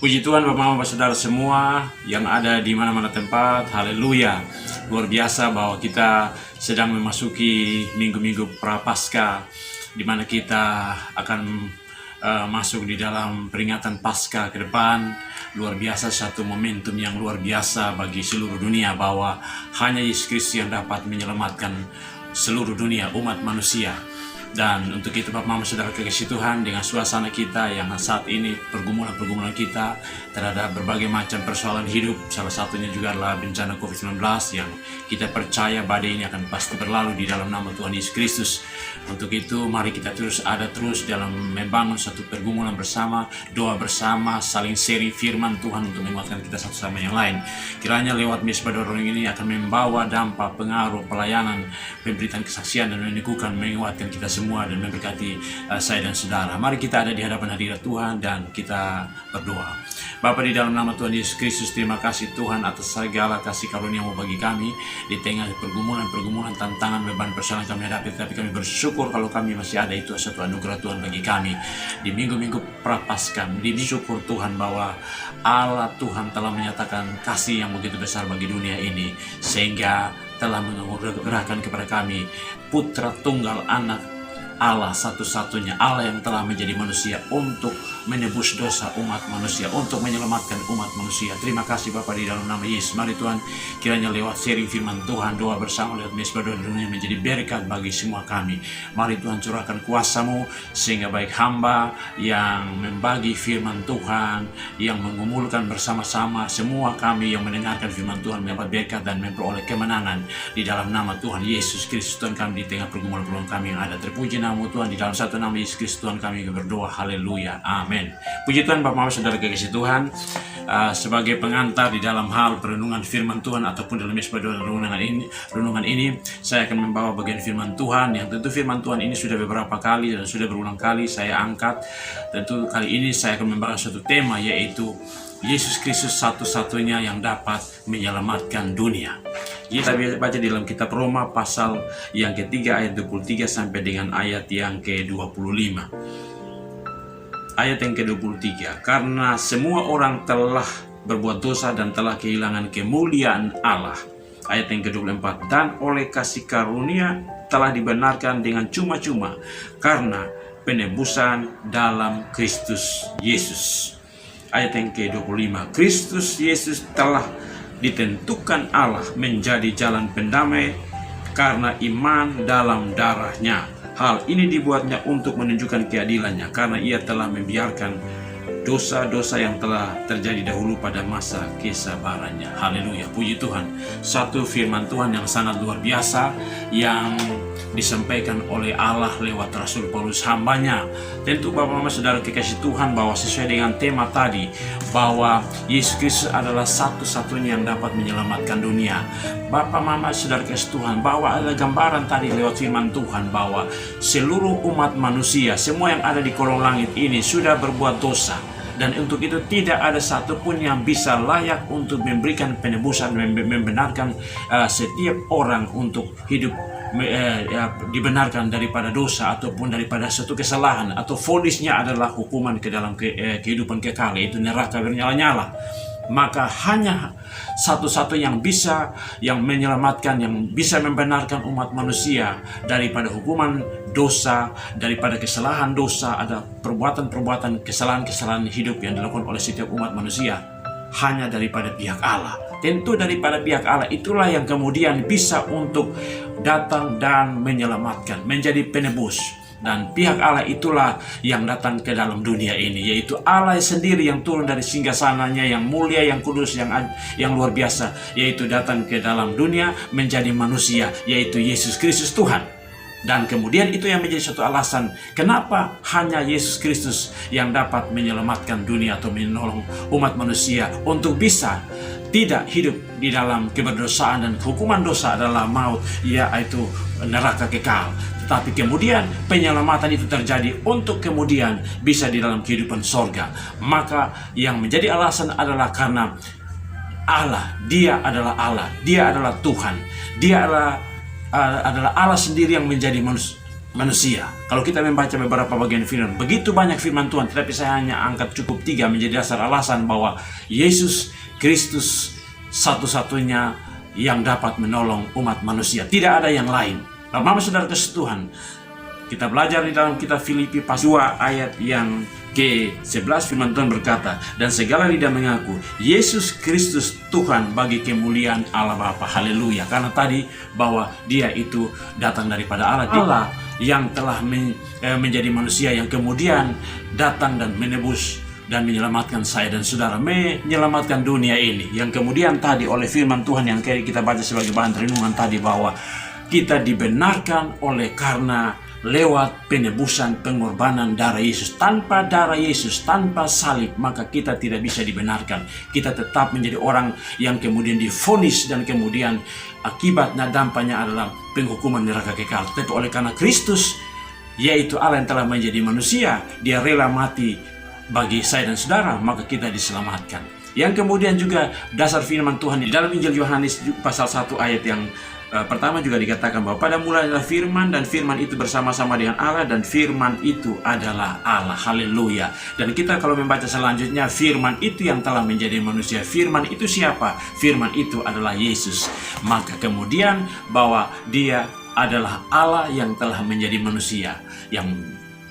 Puji Tuhan Bapak-Bapak Saudara semua yang ada di mana-mana tempat. Haleluya. Luar biasa bahwa kita sedang memasuki minggu-minggu Prapaskah, di mana kita akan masuk di dalam peringatan Paskah ke depan. Luar biasa, satu momentum yang luar biasa bagi seluruh dunia bahwa hanya Yesus Kristus yang dapat menyelamatkan seluruh dunia, umat manusia. Dan untuk itu Bapak Mama Saudara kekasih Tuhan, dengan suasana kita yang saat ini, pergumulan-pergumulan kita terhadap berbagai macam persoalan hidup, salah satunya juga adalah bencana COVID-19 yang kita percaya badai ini akan pasti berlalu di dalam nama Tuhan Yesus Kristus. Untuk itu mari kita terus dalam membangun satu pergumulan bersama, doa bersama, saling sharing firman Tuhan untuk menguatkan kita satu sama yang lain. Kiranya lewat Mesbah Dorong ini akan membawa dampak, pengaruh, pelayanan, pemberitaan kesaksian dan menguatkan kita semua dan memberkati saya dan saudara. Mari kita ada di hadapan hadirat Tuhan dan kita berdoa. Bapa, di dalam nama Tuhan Yesus Kristus, terima kasih Tuhan atas segala kasih karunia-Mu bagi kami di tengah pergumulan, tantangan, beban persoalan kami hadapi. Tapi kami bersyukur kalau kami masih ada, itu satu anugerah Tuhan bagi kami di minggu-minggu Prapaskah. Bersyukur Tuhan bahwa Allah Tuhan telah menyatakan kasih yang begitu besar bagi dunia ini, sehingga telah menganugerahkan kepada kami Putra Tunggal Anak Allah satu-satunya, Allah yang telah menjadi manusia untuk menebus dosa umat manusia, untuk menyelamatkan umat manusia. Terima kasih Bapa di dalam nama Yesus. Mari Tuhan, kiranya lewat sharing firman Tuhan, doa bersama lewat Mesbah Doa dunia menjadi berkat bagi semua kami. Mari Tuhan, curahkan kuasa-Mu sehingga baik hamba yang membagi firman Tuhan, yang mengumpulkan bersama-sama, semua kami yang mendengarkan firman Tuhan mendapat berkat dan memperoleh kemenangan di dalam nama Tuhan Yesus Kristus. Tuhan kami di tengah pergumulan-pergumulan kami yang ada, terpuji nama Tuhan, di dalam satu nama Yesus Kristus Tuhan kami berdoa. Haleluya, amin. Puji Tuhan Bapak-Bapak Saudara kekasih Tuhan. Sebagai pengantar di dalam hal perenungan firman Tuhan ataupun dalam Mesbah Doa renungan ini, saya akan membawa bagian firman Tuhan yang tentu firman Tuhan ini sudah beberapa kali dan sudah berulang kali saya angkat. Tentu kali ini saya akan membahas satu tema, yaitu Yesus Kristus satu-satunya yang dapat menyelamatkan dunia. Kita baca di dalam kitab Roma pasal yang ketiga ayat 23 sampai dengan ayat yang ke-25. Ayat yang ke-23, karena semua orang telah berbuat dosa dan telah kehilangan kemuliaan Allah. Ayat yang ke-24, dan oleh kasih karunia telah dibenarkan dengan cuma-cuma karena penebusan dalam Kristus Yesus. Ayat yang ke-25, Kristus Yesus telah ditentukan Allah menjadi jalan pendamai karena iman dalam darah-Nya. Hal ini dibuatnya untuk menunjukkan keadilannya, karena Ia telah membiarkan dosa-dosa yang telah terjadi dahulu pada masa kesabarannya. Haleluya, puji Tuhan. Satu firman Tuhan yang sangat luar biasa yang disampaikan oleh Allah lewat Rasul Paulus, hambanya. Tentu Bapak-Bapak Saudara kekasih Tuhan, bahwa sesuai dengan tema tadi, bahwa Yesus Kristus adalah satu-satunya yang dapat menyelamatkan dunia. Bapak-Bapak Saudara kekasih Tuhan, bahwa ada gambaran tadi lewat firman Tuhan bahwa seluruh umat manusia, semua yang ada di kolong langit ini sudah berbuat dosa. Dan untuk itu tidak ada satupun yang bisa layak untuk memberikan penebusan, membenarkan setiap orang untuk hidup dibenarkan daripada dosa ataupun daripada suatu kesalahan, atau vonisnya adalah hukuman ke dalam kehidupan kekal, yaitu neraka bernyala-nyala. Maka hanya satu-satu yang bisa, yang menyelamatkan, yang bisa membenarkan umat manusia daripada hukuman dosa, daripada kesalahan dosa, ada perbuatan-perbuatan kesalahan-kesalahan hidup yang dilakukan oleh setiap umat manusia, hanya daripada pihak Allah. Tentu daripada pihak Allah itulah yang kemudian bisa untuk datang dan menyelamatkan, menjadi penebus. Dan pihak Allah itulah yang datang ke dalam dunia ini, yaitu Allah sendiri yang turun dari singgasananya yang mulia, yang kudus, yang luar biasa, yaitu datang ke dalam dunia menjadi manusia, yaitu Yesus Kristus Tuhan. Dan kemudian itu yang menjadi suatu alasan kenapa hanya Yesus Kristus yang dapat menyelamatkan dunia atau menolong umat manusia untuk bisa tidak hidup di dalam keberdosaan, dan hukuman dosa adalah maut, yaitu neraka kekal. Tetapi kemudian penyelamatan itu terjadi untuk kemudian bisa di dalam kehidupan sorga. Maka yang menjadi alasan adalah karena Allah, Dia adalah Allah, Dia adalah Tuhan, Dia adalah Allah sendiri yang menjadi manusia, manusia. Kalau kita membaca beberapa bagian firman, begitu banyak firman Tuhan, tetapi saya hanya angkat cukup 3 menjadi dasar alasan bahwa Yesus Kristus satu-satunya yang dapat menolong umat manusia. Tidak ada yang lain. Mama saudara kasih Tuhan, kita belajar di dalam kitab Filipi pasal 2 ayat yang ke-11, firman Tuhan berkata, dan segala lidah mengaku Yesus Kristus Tuhan bagi kemuliaan Allah Bapa. Haleluya. Karena tadi bahwa dia itu datang daripada Allah. Allah yang telah menjadi manusia, yang kemudian datang dan menebus dan menyelamatkan saya dan saudara, menyelamatkan dunia ini. Yang kemudian tadi oleh firman Tuhan yang kita baca sebagai bahan renungan tadi, bahwa kita dibenarkan oleh karena lewat penebusan pengorbanan darah Yesus. Tanpa darah Yesus, tanpa salib, maka kita tidak bisa dibenarkan. Kita tetap menjadi orang yang kemudian divonis dan kemudian akibatnya dampaknya adalah penghukuman neraka kekal. Tapi oleh karena Kristus, yaitu Allah yang telah menjadi manusia, dia rela mati bagi saya dan saudara, maka kita diselamatkan. Yang kemudian juga dasar firman Tuhan di dalam Injil Yohanes pasal 1 ayat yang pertama juga dikatakan bahwa pada mulanya firman, dan firman itu bersama-sama dengan Allah, dan firman itu adalah Allah. Haleluya. Dan kita kalau membaca selanjutnya, firman itu yang telah menjadi manusia. Firman itu siapa? Firman itu adalah Yesus. Maka kemudian bahwa dia adalah Allah yang telah menjadi manusia, yang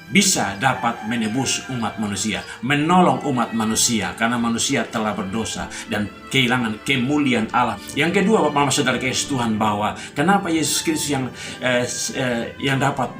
bisa dapat menebus umat manusia, menolong umat manusia, karena manusia telah berdosa dan kehilangan kemuliaan Allah. Yang kedua, Bapak Mama Saudara kasih Tuhan, bahwa kenapa Yesus Kristus yang dapat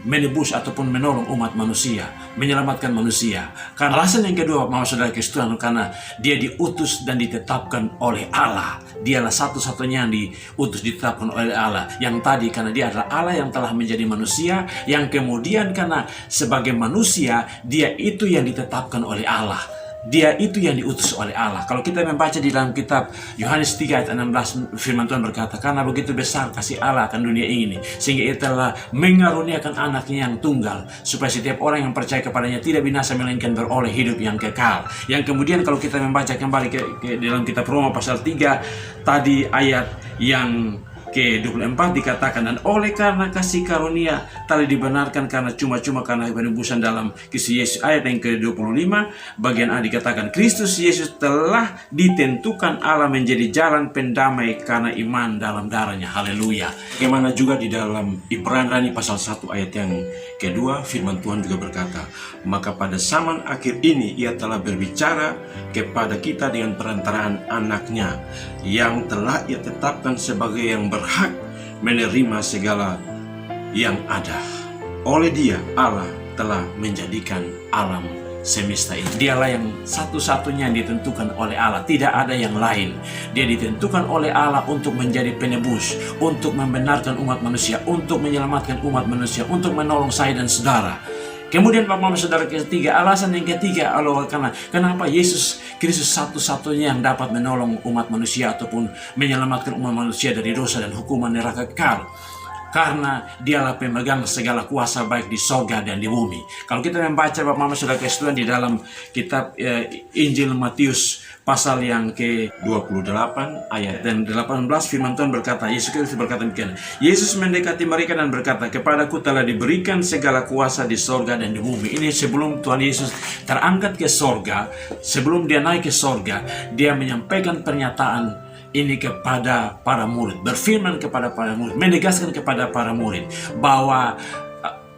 menebus ataupun menolong umat manusia, menyelamatkan manusia. Karena alasan yang kedua, Bapak Mama Saudara kasih Tuhan, karena dia diutus dan ditetapkan oleh Allah. Dialah satu-satunya yang diutus, ditetapkan oleh Allah. Yang tadi karena dia adalah Allah yang telah menjadi manusia, yang kemudian karena sebagai manusia, dia itu yang ditetapkan oleh Allah. Dia itu yang diutus oleh Allah. Kalau kita membaca di dalam kitab Yohanes 3 ayat 16, firman Tuhan berkata, karena begitu besar kasih Allah akan dunia ini, sehingga ia telah mengaruniakan anaknya yang tunggal, supaya setiap orang yang percaya kepadanya tidak binasa, melainkan beroleh hidup yang kekal. Yang kemudian kalau kita membaca kembali ke dalam kitab Roma pasal 3, tadi ayat yang ke-24 dikatakan, dan oleh karena kasih karunia telah dibenarkan karena cuma-cuma karena penebusan dalam kisah Yesus. Ayat yang ke-25 bagian A dikatakan, Kristus Yesus telah ditentukan Allah menjadi jalan pendamai karena iman dalam darahnya. Haleluya. Bagaimana juga di dalam Ibrani pasal 1 ayat yang kedua, firman Tuhan juga berkata, maka pada zaman akhir ini ia telah berbicara kepada kita dengan perantaraan anaknya, yang telah ia tetapkan sebagai yang berhak menerima segala yang ada. Oleh dia Allah telah menjadikan alam semesta ini. Dialah yang satu-satunya yang ditentukan oleh Allah, tidak ada yang lain. Dia ditentukan oleh Allah untuk menjadi penebus, untuk membenarkan umat manusia, untuk menyelamatkan umat manusia, untuk menolong saya dan saudara. Kemudian Bapak Mama Saudara ketiga, alasan yang ketiga, karena kenapa Yesus Kristus satu-satunya yang dapat menolong umat manusia ataupun menyelamatkan umat manusia dari dosa dan hukuman neraka kekal. Karena dialah pemegang segala kuasa baik di sorga dan di bumi. Kalau kita membaca Bapak Mama Saudara kasih Tuhan di dalam kitab Injil Matius pasal yang ke-28 ayat dan 18, firman Tuhan berkata, Yesus Kristus berkata demikian, Yesus mendekati mereka dan berkata, kepadaku telah diberikan segala kuasa di sorga dan di bumi. Ini sebelum Tuhan Yesus terangkat ke sorga, sebelum dia naik ke sorga, dia menyampaikan pernyataan ini kepada para murid, berfirman kepada para murid, menegaskan kepada para murid bahwa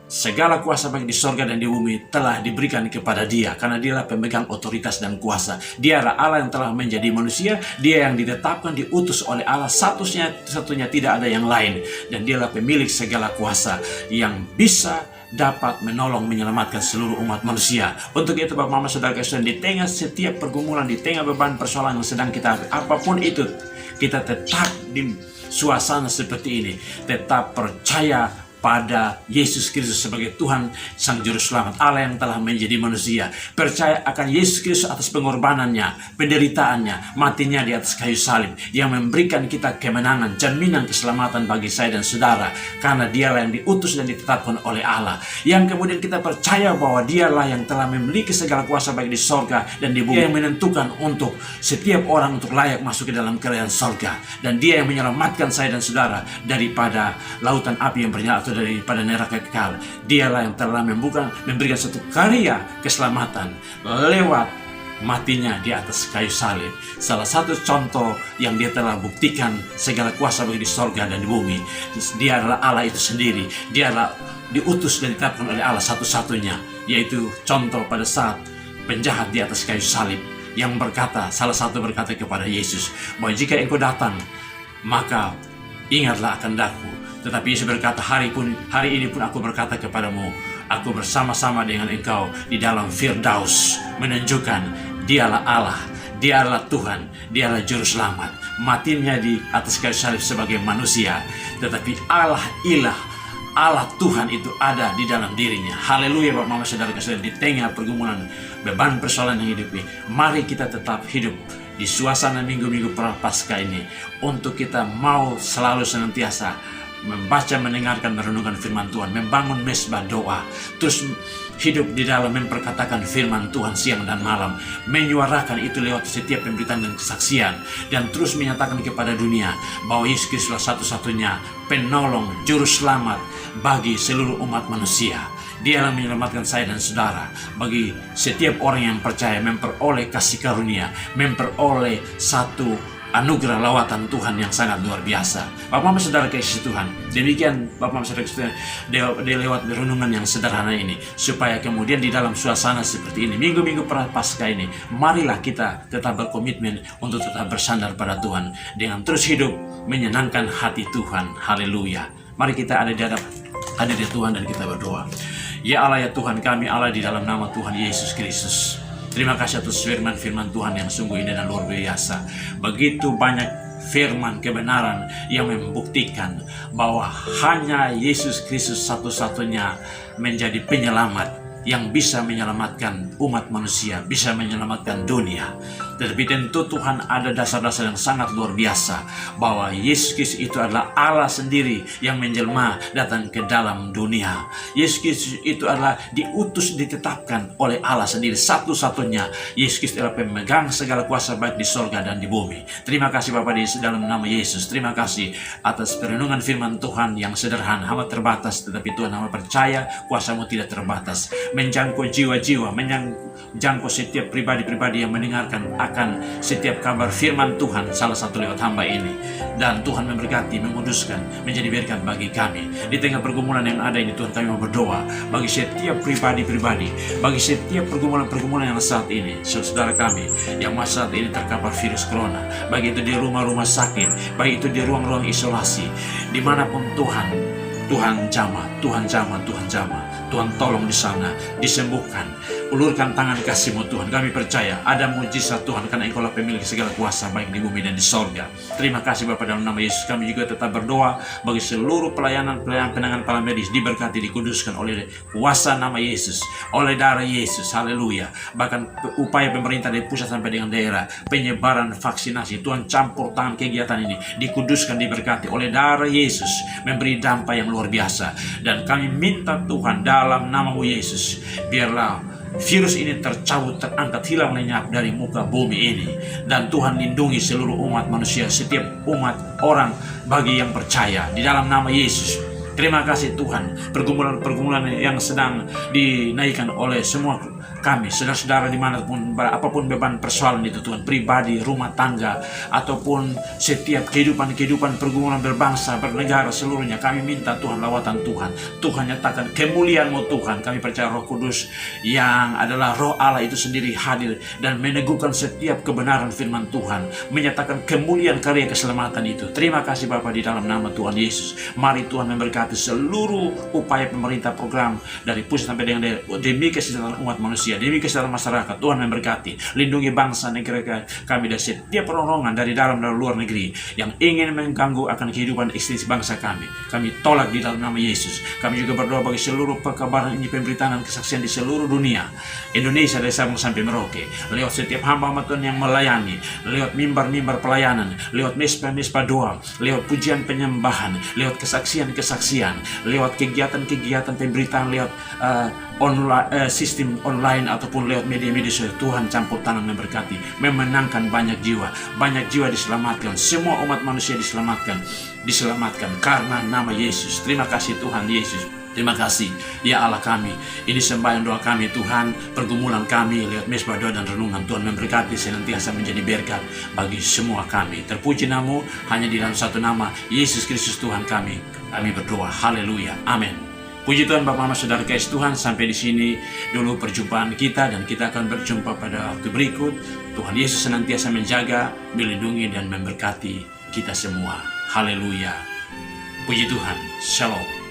segala kuasa baik di sorga dan di bumi telah diberikan kepada dia, karena dialah pemegang otoritas dan kuasa. Dialah Allah yang telah menjadi manusia, dia yang ditetapkan, diutus oleh Allah, satunya tidak ada yang lain, dan dialah pemilik segala kuasa yang bisa dapat menolong menyelamatkan seluruh umat manusia. Untuk itu Bapak Mama Saudara kasih Tuhan, di tengah setiap pergumulan, di tengah beban persoalan yang sedang kita hadapi, apapun itu, kita tetap di suasana seperti ini, tetap percaya pada Yesus Kristus sebagai Tuhan Sang Juru Selamat, Allah yang telah menjadi manusia. Percaya akan Yesus Kristus atas pengorbanannya, penderitaannya, matinya di atas kayu salib, yang memberikan kita kemenangan, jaminan keselamatan bagi saya dan saudara, karena dialah yang diutus dan ditetapkan oleh Allah. Yang kemudian kita percaya bahwa dialah yang telah memiliki segala kuasa baik di sorga dan di bumi, yang menentukan untuk setiap orang untuk layak masuk ke dalam kerajaan sorga, dan dia yang menyelamatkan saya dan saudara daripada lautan api yang bernyala atau daripada neraka kekal. Dialah yang telah memberikan satu karya keselamatan lewat matinya di atas kayu salib. Salah satu contoh yang dia telah buktikan segala kuasa bagi di sorga dan di bumi. Dia adalah Allah itu sendiri. Dia adalah diutus dan ditetapkan oleh Allah satu-satunya, yaitu contoh pada saat penjahat di atas kayu salib yang berkata, salah satu berkata kepada Yesus bahwa jika engkau datang maka ingatlah akan daku. Tetapi Yesus berkata, hari ini pun aku berkata kepadamu, aku bersama-sama dengan engkau di dalam Firdaus, menunjukkan dialah Allah, dialah Tuhan, dialah Juru Selamat. Matinya di atas kayu salib sebagai manusia, tetapi Allah Tuhan itu ada di dalam dirinya. Haleluya Bapak Mama Saudara kasih di tengah pergumulan beban persoalan yang hidup ini. Mari kita tetap hidup di suasana minggu-minggu Prapaskah ini untuk kita mau selalu senantiasa membaca, mendengarkan, merenungkan firman Tuhan, membangun mesbah doa, terus hidup di dalam memperkatakan firman Tuhan siang dan malam, menyuarakan itu lewat setiap pemberitaan dan kesaksian, dan terus menyatakan kepada dunia bahwa Yesus Kristus satu-satunya penolong, juru selamat bagi seluruh umat manusia. Dia yang menyelamatkan saya dan saudara. Bagi setiap orang yang percaya memperoleh kasih karunia, memperoleh satu anugerah lawatan Tuhan yang sangat luar biasa. Bapak Mama Saudara kasih Tuhan, demikian Bapak Mama Saudara kasih Tuhan, dia lewat renungan yang sederhana ini, supaya kemudian di dalam suasana seperti ini, minggu-minggu Prapaskah ini, marilah kita tetap berkomitmen untuk tetap bersandar pada Tuhan, dengan terus hidup menyenangkan hati Tuhan. Haleluya. Mari kita ada di hadirat Tuhan dan kita berdoa. Ya Allah, ya Tuhan kami, Allah, di dalam nama Tuhan Yesus Kristus, terima kasih atas firman-firman Tuhan yang sungguh indah dan luar biasa. Begitu banyak firman kebenaran yang membuktikan bahwa hanya Yesus Kristus satu-satunya menjadi penyelamat yang bisa menyelamatkan umat manusia, bisa menyelamatkan dunia. Tetapi tentu Tuhan ada dasar-dasar yang sangat luar biasa, bahwa Yesus Kristus itu adalah Allah sendiri yang menjelma datang ke dalam dunia. Yesus Kristus itu adalah diutus, ditetapkan oleh Allah sendiri satu-satunya. Yesus Kristus adalah pemegang segala kuasa baik di sorga dan di bumi. Terima kasih Bapa di dalam nama Yesus. Terima kasih atas perenungan firman Tuhan yang sederhana. Hamba terbatas, tetapi Tuhan hamba percaya kuasa-Mu tidak terbatas, menjangkau jiwa-jiwa, menjangkau setiap pribadi-pribadi yang mendengarkan akan setiap kabar firman Tuhan, salah satu lewat hamba ini. Dan Tuhan memberkati, menguduskan, menjadi berkat bagi kami. Di tengah pergumulan yang ada ini, Tuhan kami mau berdoa bagi setiap pribadi-pribadi, bagi setiap pergumulan-pergumulan yang saat ini, saudara kami yang saat ini terkapar virus corona, baik itu di rumah-rumah sakit, baik itu di ruang-ruang isolasi, dimanapun Tuhan jamah, Tuhan tolong di sana, disembuhkan. Ulurkan tangan kasih-Mu Tuhan. Kami percaya ada mujizat Tuhan, karena Engkau lah pemilik segala kuasa baik di bumi dan di sorga. Terima kasih Bapa, dalam nama Yesus kami juga tetap berdoa bagi seluruh pelayanan penanganan para medis, diberkati, dikuduskan oleh kuasa nama Yesus, oleh darah Yesus. Haleluya. Bahkan upaya pemerintah dari pusat sampai dengan daerah, penyebaran vaksinasi, Tuhan campur tangan kegiatan ini, dikuduskan, diberkati oleh darah Yesus, memberi dampak yang luar biasa. Dan kami minta Tuhan dalam nama-Mu Yesus, biarlah virus ini tercabut, terangkat, hilang lenyap dari muka bumi ini. Dan Tuhan lindungi seluruh umat manusia, setiap umat orang bagi yang percaya di dalam nama Yesus. Terima kasih Tuhan, pergumulan-pergumulan yang sedang dinaikkan oleh semua kami, saudara-saudara dimanapun, apapun beban persoalan itu Tuhan, pribadi, rumah tangga, ataupun setiap kehidupan pergumulan berbangsa, bernegara seluruhnya, kami minta Tuhan lawatan Tuhan. Tuhan nyatakan kemuliaan-Mu Tuhan. Kami percaya Roh Kudus yang adalah Roh Allah itu sendiri hadir dan meneguhkan setiap kebenaran firman Tuhan, menyatakan kemuliaan karya keselamatan itu. Terima kasih Bapa di dalam nama Tuhan Yesus. Mari Tuhan memberkati seluruh upaya pemerintah, program dari pusat sampai dengan daerah, demi kesejahteraan umat manusia, demi kesejahteraan masyarakat. Tuhan memberkati, lindungi bangsa negara kami dan setiap rombongan dari dalam dan luar negeri yang ingin mengganggu akan kehidupan eksistensi bangsa kami. Kami tolak di dalam nama Yesus. Kami juga berdoa bagi seluruh pekabaran ini, pemberitaan dan kesaksian di seluruh dunia, Indonesia dari Sabang sampai Merauke, lewat setiap hamba-hamba Tuhan yang melayani, lewat mimbar-mimbar pelayanan, lewat mesbah-mesbah doa, lewat pujian penyembahan, lewat kesaksian-kesaksian, lewat kegiatan-kegiatan pemberitaan, lewat sistem online ataupun lewat media-media sosial. Tuhan campur tangan memberkati, memenangkan banyak jiwa diselamatkan, semua umat manusia diselamatkan karena nama Yesus. Terima kasih Tuhan Yesus. Terima kasih ya Allah kami. Ini sembahyang doa kami Tuhan, pergumulan kami lewat mesbah doa dan renungan. Tuhan memberkati senantiasa menjadi berkat bagi semua kami. Terpuji namamu hanya di dalam satu nama, Yesus Kristus Tuhan kami. Kami berdoa, haleluya, amin. Puji Tuhan Bapak Mama Saudara kasih Tuhan, sampai di sini dulu perjumpaan kita dan kita akan berjumpa pada waktu berikut. Tuhan Yesus senantiasa menjaga, melindungi dan memberkati kita semua. Haleluya. Puji Tuhan. Shalom.